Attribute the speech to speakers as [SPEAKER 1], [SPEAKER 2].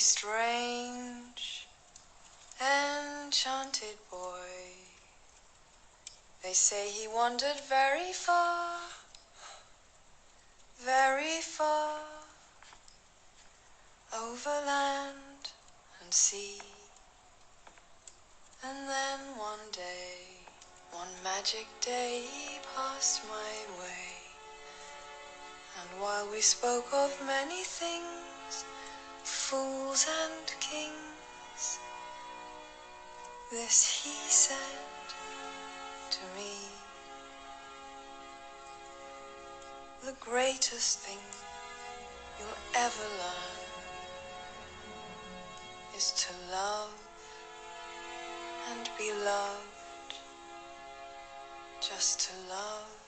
[SPEAKER 1] strange, enchanted boy. They say he wandered very far, over land and sea. And then one day, one magic day, he passed my way. And while we spoke of many things, fools and kings, this he said to me: the greatest thing you'll ever learn is to love and be loved, just to love